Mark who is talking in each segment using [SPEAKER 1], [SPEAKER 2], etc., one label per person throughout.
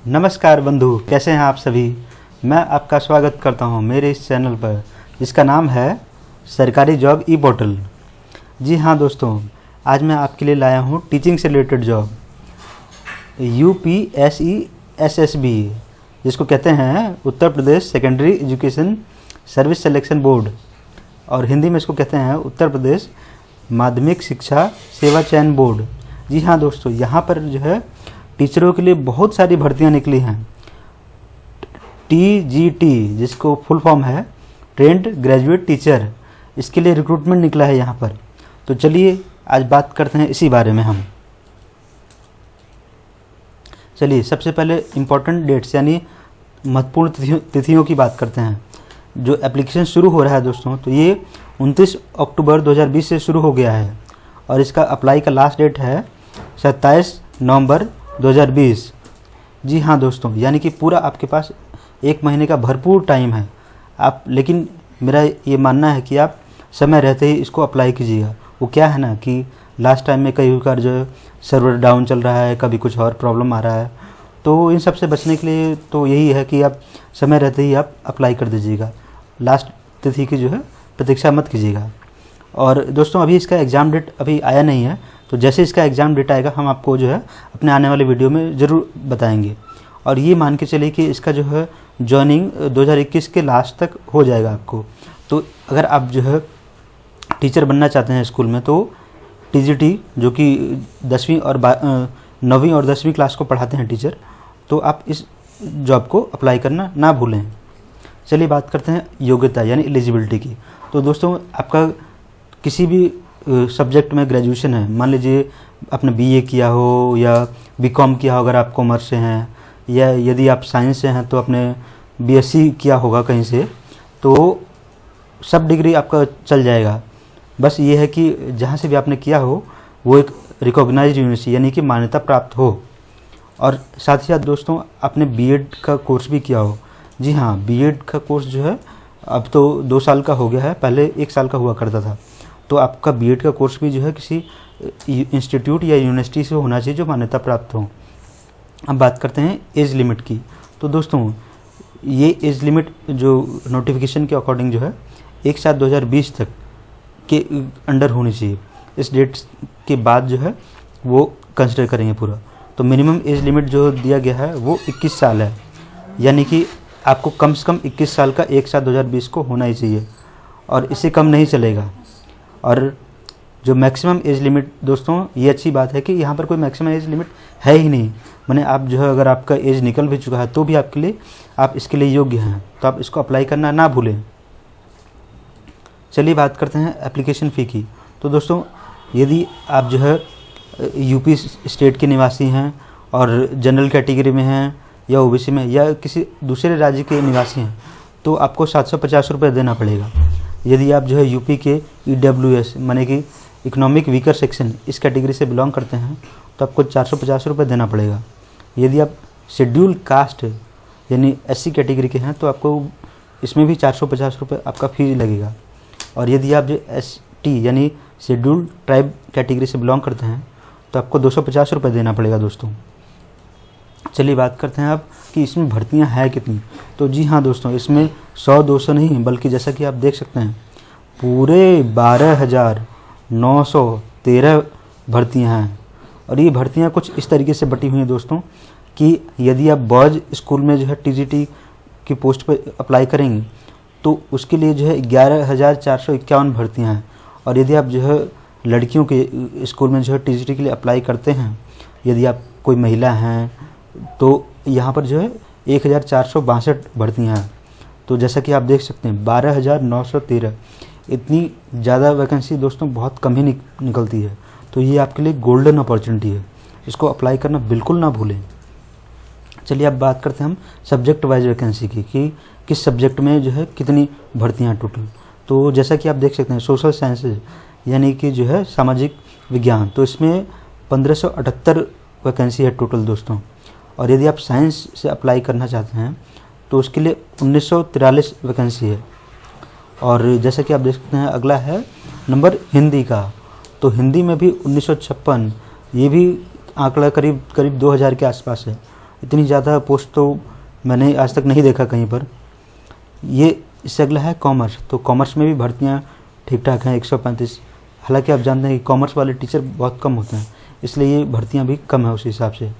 [SPEAKER 1] नमस्कार बंधु, कैसे हैं आप सभी। मैं आपका स्वागत करता हूं मेरे इस चैनल पर जिसका नाम है सरकारी जॉब ई पोर्टल। जी हाँ दोस्तों, आज मैं आपके लिए लाया हूं टीचिंग से रिलेटेड जॉब UPSESSB, जिसको कहते हैं Uttar Pradesh secondary education service selection board, और हिंदी में इसको कहते हैं उत्तर प्रदेश माध्यमिक शिक्षा सेवा चयन बोर्ड। जी हाँ दोस्तों, यहाँ पर जो है टीचरों के लिए बहुत सारी भर्तियां निकली हैं। TGT, जिसको फुल फॉर्म है ट्रेंड ग्रेजुएट टीचर, इसके लिए रिक्रूटमेंट निकला है यहाँ पर। तो चलिए आज बात करते हैं इसी बारे में हम। चलिए सबसे पहले इम्पोर्टेंट डेट्स यानी महत्वपूर्ण तिथियों की बात करते हैं। जो एप्लीकेशन शुरू हो रहा है दोस्तों, तो ये 29 अक्टूबर 2020 से शुरू हो गया है और इसका अप्लाई का लास्ट डेट है 27 नवंबर 2020। जी हाँ दोस्तों, यानी कि पूरा आपके पास 1 महीने का भरपूर टाइम है। आप लेकिन मेरा ये मानना है कि आप समय रहते ही इसको अप्लाई कीजिएगा। वो क्या है ना कि लास्ट टाइम में कई बार जो सर्वर डाउन चल रहा है, कभी कुछ और प्रॉब्लम आ रहा है, तो इन सब से बचने के लिए तो यही है कि आप समय रहते ही आप अप्लाई कर दीजिएगा। लास्ट तिथि की जो है प्रतीक्षा मत कीजिएगा। और दोस्तों अभी इसका एग्ज़ाम डेट अभी आया नहीं है, तो जैसे इसका एग्ज़ाम डेट आएगा हम आपको जो है अपने आने वाले वीडियो में ज़रूर बताएंगे। और ये मान के चलिए कि इसका जो है जॉइनिंग 2021 के लास्ट तक हो जाएगा आपको। तो अगर आप जो है टीचर बनना चाहते हैं स्कूल में, तो TGT जो कि 9वीं और 10वीं क्लास को पढ़ाते हैं टीचर, तो आप इस जॉब को अप्लाई करना ना भूलें। चलिए बात करते हैं योग्यता यानी एलिजिबिलिटी की। तो दोस्तों आपका किसी भी सब्जेक्ट में ग्रेजुएशन है, मान लीजिए आपने BA किया हो या BCom किया हो अगर आप कॉमर्स से हैं, या यदि आप साइंस से हैं तो आपने BSc किया होगा कहीं से, तो सब डिग्री आपका चल जाएगा। बस ये है कि जहाँ से भी आपने किया हो वो एक रिकॉग्नाइज्ड यूनिवर्सिटी यानी कि मान्यता प्राप्त हो। और साथ ही साथ दोस्तों आपने B.Ed का कोर्स भी किया हो। जी हाँ, B.Ed का कोर्स जो है अब तो 2 साल का हो गया है, पहले 1 साल का हुआ करता था। तो आपका B.Ed का कोर्स भी जो है किसी इंस्टीट्यूट या यूनिवर्सिटी से होना चाहिए जो मान्यता प्राप्त हो। अब बात करते हैं एज लिमिट की। तो दोस्तों ये एज लिमिट जो नोटिफिकेशन के अकॉर्डिंग जो है 1/7/2020 तक के अंडर होनी चाहिए। इस डेट के बाद जो है वो कंसिडर करेंगे पूरा। तो मिनिमम एज लिमिट जो दिया गया है वो 21 साल है, यानी कि आपको कम से कम 21 साल का 1/7/2020 को होना ही चाहिए और इससे कम नहीं चलेगा। और जो मैक्सिमम एज लिमिट दोस्तों, ये अच्छी बात है कि यहाँ पर कोई मैक्सिमम एज लिमिट है ही नहीं। माने आप जो है अगर आपका एज निकल भी चुका है तो भी आपके लिए आप इसके लिए योग्य हैं, तो आप इसको अप्लाई करना ना भूलें। चलिए बात करते हैं एप्लीकेशन फ़ी की। तो दोस्तों यदि आप जो है यूपी स्टेट के निवासी हैं और जनरल कैटेगरी में हैं या OBC में या किसी दूसरे राज्य के निवासी हैं, तो आपको 750 रुपये देना पड़ेगा। यदि आप जो है यूपी के EWS माने कि इकोनॉमिक वीकर सेक्शन इस कैटेगरी से बिलोंग करते हैं, तो आपको 450 रुपये देना पड़ेगा। यदि आप शेड्यूल कास्ट यानी SC कैटेगरी के हैं तो आपको इसमें भी 450 रुपये आपका फ़ी लगेगा। और यदि आप जो ST यानी शेड्यूल ट्राइब कैटेगरी से बिलोंग करते हैं तो आपको 250 रुपये देना पड़ेगा दोस्तों। चलिए बात करते हैं अब कि इसमें भर्तियां हैं कितनी। तो जी हाँ दोस्तों, इसमें 100-200 नहीं बल्कि जैसा कि आप देख सकते हैं पूरे 12,913 भर्तियां हैं। और ये भर्तियां कुछ इस तरीके से बटी हुई हैं दोस्तों कि यदि आप बॉयज़ स्कूल में जो है TGT की पोस्ट पर अप्लाई करेंगे तो उसके लिए जो है 11,451 भर्तियाँ हैं। और यदि आप जो है लड़कियों के स्कूल में जो है TGT के लिए अप्लाई करते हैं, यदि आप कोई महिला हैं, तो यहाँ पर जो है 1,462 भर्तियाँ हैं। तो जैसा कि आप देख सकते हैं 12,913, इतनी ज़्यादा वैकेंसी दोस्तों बहुत कम ही निकलती है। तो ये आपके लिए गोल्डन अपॉर्चुनिटी है, इसको अप्लाई करना बिल्कुल ना भूलें। चलिए अब बात करते हैं हम सब्जेक्ट वाइज वैकेंसी की कि किस सब्जेक्ट में जो है कितनी भर्तियाँ टोटल। तो जैसा कि आप देख सकते हैं सोशल साइंसेज यानी कि जो है सामाजिक विज्ञान, तो इसमें 1578 वैकेंसी है टोटल दोस्तों। और यदि आप साइंस से अप्लाई करना चाहते हैं तो उसके लिए 1943 वैकेंसी है। और जैसा कि आप देख सकते हैं अगला है नंबर हिंदी का, तो हिंदी में भी 1956, ये भी आंकड़ा करीब 2000 के आसपास है। इतनी ज़्यादा पोस्ट तो मैंने आज तक नहीं देखा कहीं पर। ये इससे अगला है कॉमर्स। तो कॉमर्स में भी भर्तियाँ ठीक ठाक हैं 135। हालांकि आप जानते हैं कि कॉमर्स वाले टीचर बहुत कम होते हैं, इसलिए ये भर्तियाँ भी कम है उस हिसाब से।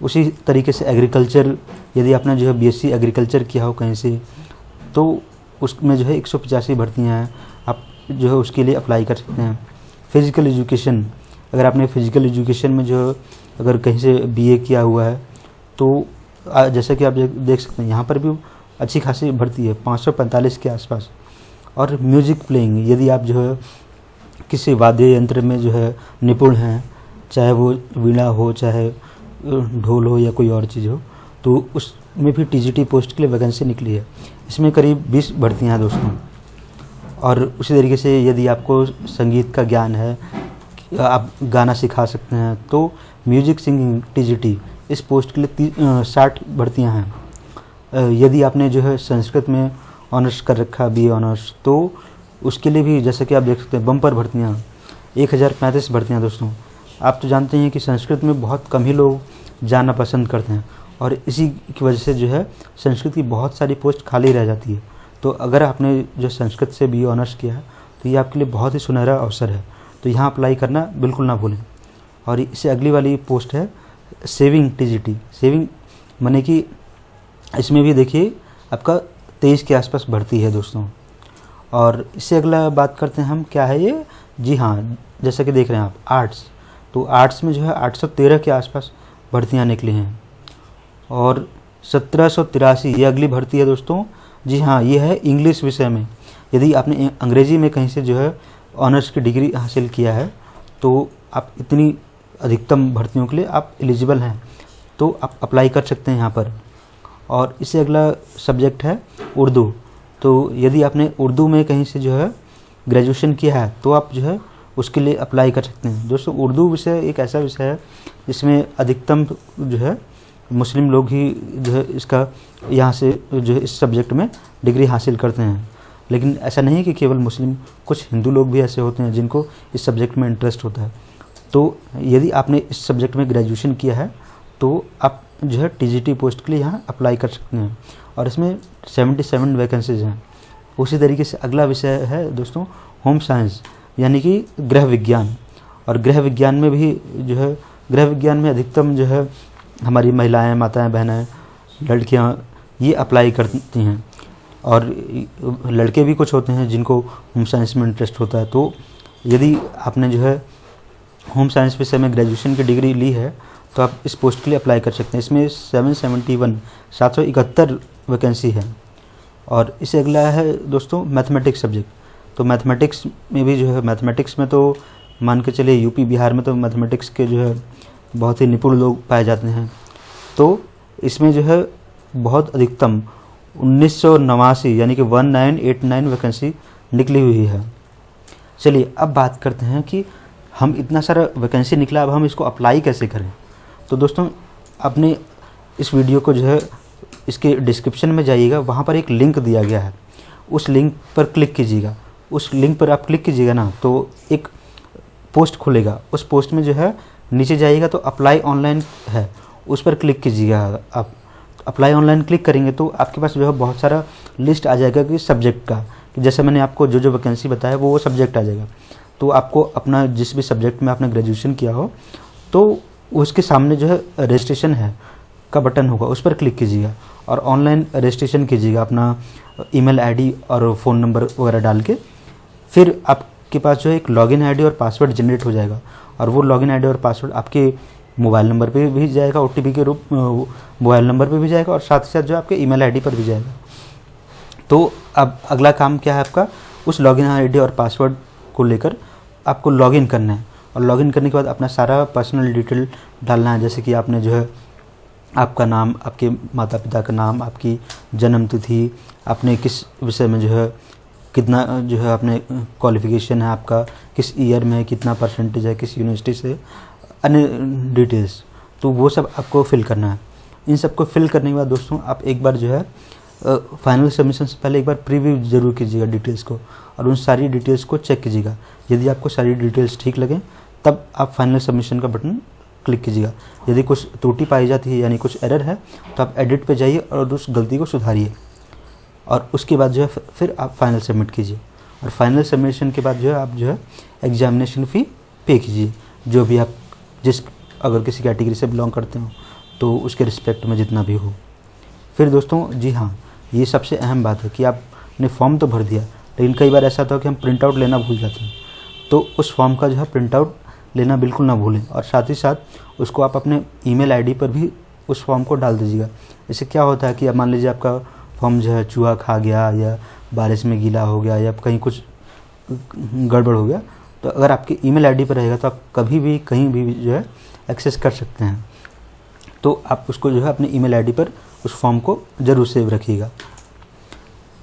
[SPEAKER 1] उसी तरीके से एग्रीकल्चर, यदि आपने जो है बीएससी एग्रीकल्चर किया हो कहीं से, तो उसमें जो है 185 भर्तियाँ हैं, आप जो है उसके लिए अप्लाई कर सकते हैं। फिज़िकल एजुकेशन, अगर आपने फिज़िकल एजुकेशन में जो अगर कहीं से बीए किया हुआ है तो जैसा कि आप देख सकते हैं यहाँ पर भी अच्छी खासी भर्ती है 545 के आसपास। और म्यूज़िक प्लेइंग, यदि आप जो है किसी वाद्य यंत्र में जो है निपुण हैं, चाहे वो वीणा हो, चाहे ढोल हो या कोई और चीज़ हो, तो उसमें भी टीजीटी पोस्ट के लिए वैकेंसी निकली है। इसमें करीब 20 भर्तियाँ हैं दोस्तों। और उसी तरीके से यदि आपको संगीत का ज्ञान है, आप गाना सिखा सकते हैं, तो म्यूजिक सिंगिंग टीजीटी इस पोस्ट के लिए 60 भर्तियाँ हैं। यदि आपने जो है संस्कृत में ऑनर्स कर रखा, बीए ऑनर्स, तो उसके लिए भी जैसे कि आप देख सकते हैं बम्पर भर्तियाँ 1035 भर्तियाँ दोस्तों। आप तो जानते हैं कि संस्कृत में बहुत कम ही लोग जाना पसंद करते हैं और इसी की वजह से जो है संस्कृत की बहुत सारी पोस्ट खाली रह जाती है। तो अगर आपने जो संस्कृत से बीए ऑनर्स किया है तो ये आपके लिए बहुत ही सुनहरा अवसर है, तो यहाँ अप्लाई करना बिल्कुल ना भूलें। और इससे अगली वाली पोस्ट है सेविंग टीजीटी। सेविंग माने कि इसमें भी देखिए आपका 23 के आसपास भर्ती है दोस्तों। और इससे अगला बात करते हैं हम, क्या है ये, जी हाँ, जैसा कि देख रहे हैं आप आर्ट्स, तो आर्ट्स में जो है 813 के आसपास भर्तियाँ निकली हैं। और 1783 ये अगली भर्ती है दोस्तों। जी हाँ, ये है इंग्लिश विषय में। यदि आपने अंग्रेजी में कहीं से जो है ऑनर्स की डिग्री हासिल किया है तो आप इतनी अधिकतम भर्तियों के लिए आप एलिजिबल हैं, तो आप अप्लाई कर सकते हैं यहाँ पर। और इससे अगला सब्जेक्ट है उर्दू। तो यदि आपने उर्दू में कहीं से जो है ग्रेजुएशन किया है तो आप जो है उसके लिए अप्लाई कर सकते हैं। दोस्तों उर्दू विषय एक ऐसा विषय है जिसमें अधिकतम जो है मुस्लिम लोग ही जो है इसका यहाँ से जो है इस सब्जेक्ट में डिग्री हासिल करते हैं। लेकिन ऐसा नहीं कि केवल मुस्लिम, कुछ हिंदू लोग भी ऐसे होते हैं जिनको इस सब्जेक्ट में इंटरेस्ट होता है। तो यदि आपने इस सब्जेक्ट में ग्रेजुएशन किया है तो आप जो है टीजीटी पोस्ट के लिए यहाँ अप्लाई कर सकते हैं। और इसमें 77 वैकेंसीज हैं। उसी तरीके से अगला विषय है दोस्तों होम साइंस, यानी कि गृह विज्ञान। और गृह विज्ञान में भी जो है, गृह विज्ञान में अधिकतम जो है हमारी महिलाएं, माताएं, बहनें, लड़कियां ये अप्लाई करती हैं। और लड़के भी कुछ होते हैं जिनको होम साइंस में इंटरेस्ट होता है। तो यदि आपने जो है होम साइंस विषय में ग्रेजुएशन की डिग्री ली है तो आप इस पोस्ट के लिए अप्लाई कर सकते हैं। इसमें 771 वैकेंसी है। और इससे अगला है दोस्तों मैथमेटिक्स सब्जेक्ट। तो मैथमेटिक्स में भी जो है, मैथमेटिक्स में तो मान के चलिए यूपी बिहार में तो मैथमेटिक्स के जो है बहुत ही निपुण लोग पाए जाते हैं। तो इसमें जो है बहुत अधिकतम 1989 यानी कि 1989 वैकेंसी निकली हुई है। चलिए अब बात करते हैं कि हम इतना सारा वैकेंसी निकला, अब हम इसको अप्लाई कैसे करें। तो दोस्तों आपने इस वीडियो को जो है इसके डिस्क्रिप्शन में जाइएगा, वहाँ पर एक लिंक दिया गया है, उस लिंक पर क्लिक कीजिएगा। उस लिंक पर आप क्लिक कीजिएगा ना तो एक पोस्ट खुलेगा। उस पोस्ट में जो है नीचे जाइएगा तो अप्लाई ऑनलाइन है, उस पर क्लिक कीजिएगा। आप अप्लाई ऑनलाइन क्लिक करेंगे तो आपके पास जो है बहुत सारा लिस्ट आ जाएगा कि सब्जेक्ट का, कि जैसे मैंने आपको जो जो वैकेंसी बताया वो सब्जेक्ट आ जाएगा। तो आपको अपना जिस भी सब्जेक्ट में आपने ग्रेजुएशन किया हो तो उसके सामने जो है रजिस्ट्रेशन है का बटन होगा, उस पर क्लिक कीजिएगा और ऑनलाइन रजिस्ट्रेशन कीजिएगा अपना ईमेल आईडी और फ़ोन नंबर वगैरह डाल के। फिर आपके पास जो है एक लॉगिन आईडी और पासवर्ड जनरेट हो जाएगा और वो लॉगिन आईडी और पासवर्ड आपके मोबाइल नंबर पे भी जाएगा, ओटीपी के रूप मोबाइल नंबर पे भी जाएगा और साथ ही साथ जो आपके ईमेल आईडी पर भी जाएगा। तो अब अगला काम क्या है आपका, उस लॉगिन आईडी और पासवर्ड को लेकर आपको लॉगिन करना है। और लॉगिन करने के बाद अपना सारा पर्सनल डिटेल डालना है, जैसे कि आपने जो है आपका नाम, आपके माता पिता का नाम, आपकी जन्म तिथि, आपने किस विषय में जो है कितना जो है आपने क्वालिफिकेशन है आपका, किस ईयर में है, कितना परसेंटेज है, किस यूनिवर्सिटी से, अन्य डिटेल्स, तो वो सब आपको फिल करना है। इन सबको फिल करने के बाद दोस्तों आप एक बार जो है फाइनल सबमिशन से पहले एक बार प्रीव्यू जरूर कीजिएगा डिटेल्स को और उन सारी डिटेल्स को चेक कीजिएगा। यदि आपको सारी डिटेल्स ठीक लगे तब आप फाइनल सबमिशन का बटन क्लिक कीजिएगा। यदि कुछ त्रुटि पाई जाती है यानी कुछ एरर है तो आप एडिट पे जाइए और उस गलती को सुधारिए, और उसके बाद जो है फिर आप फाइनल सबमिट कीजिए। और फाइनल सबमिशन के बाद जो है आप जो है एग्जामिनेशन फ़ी पे कीजिए, जो भी आप अगर किसी कैटेगरी से बिलोंग करते हो तो उसके रिस्पेक्ट में जितना भी हो। फिर दोस्तों जी हाँ, ये सबसे अहम बात है कि आपने फॉर्म तो भर दिया, लेकिन कई बार ऐसा होता है कि हम प्रिंट आउट लेना भूल जाते हैं। तो उस फॉर्म का जो है प्रिंट आउट लेना बिल्कुल ना भूलें, और साथ ही साथ उसको आप अपने ईमेल आईडी पर भी उस फॉर्म को डाल दीजिएगा। इससे क्या होता है कि अब मान लीजिए आपका फॉर्म जो है चूहा खा गया या बारिश में गीला हो गया या कहीं कुछ गड़बड़ हो गया, तो अगर आपके ईमेल आईडी पर रहेगा तो आप कभी भी कहीं भी जो है एक्सेस कर सकते हैं। तो आप उसको जो है अपने ईमेल आईडी पर उस फॉर्म को ज़रूर सेव रखिएगा।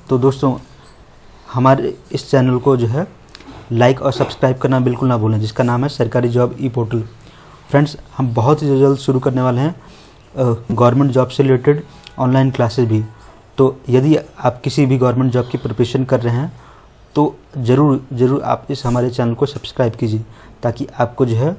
[SPEAKER 1] तो दोस्तों हमारे इस चैनल को जो है लाइक और सब्सक्राइब करना बिल्कुल ना भूलें, जिसका नाम है सरकारी जॉब ई पोर्टल। फ्रेंड्स, हम बहुत ही जल्द शुरू करने वाले हैं गवर्नमेंट जॉब से रिलेटेड ऑनलाइन क्लासेस भी। तो यदि आप किसी भी गवर्नमेंट जॉब की प्रिपरेशन कर रहे हैं तो ज़रूर आप इस हमारे चैनल को सब्सक्राइब कीजिए, ताकि आपको जो है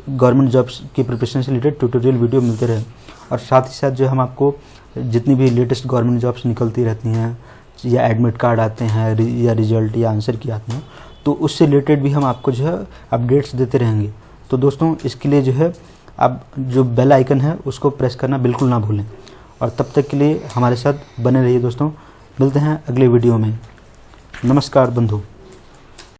[SPEAKER 1] गवर्नमेंट जॉब्स की प्रिपरेशन से रिलेटेड ट्यूटोरियल वीडियो मिलते रहे। और साथ ही साथ जो हम आपको जितनी भी लेटेस्ट गवर्नमेंट जॉब्स निकलती रहती हैं या एडमिट कार्ड आते हैं या रिजल्ट या आंसर की आते हैं, तो उससे रिलेटेड भी हम आपको जो है अपडेट्स देते रहेंगे। तो दोस्तों इसके लिए जो है आप जो बेल आइकन है उसको प्रेस करना बिल्कुल ना भूलें, और तब तक के लिए हमारे साथ बने रहिए दोस्तों। मिलते हैं अगले वीडियो में। नमस्कार बंधु।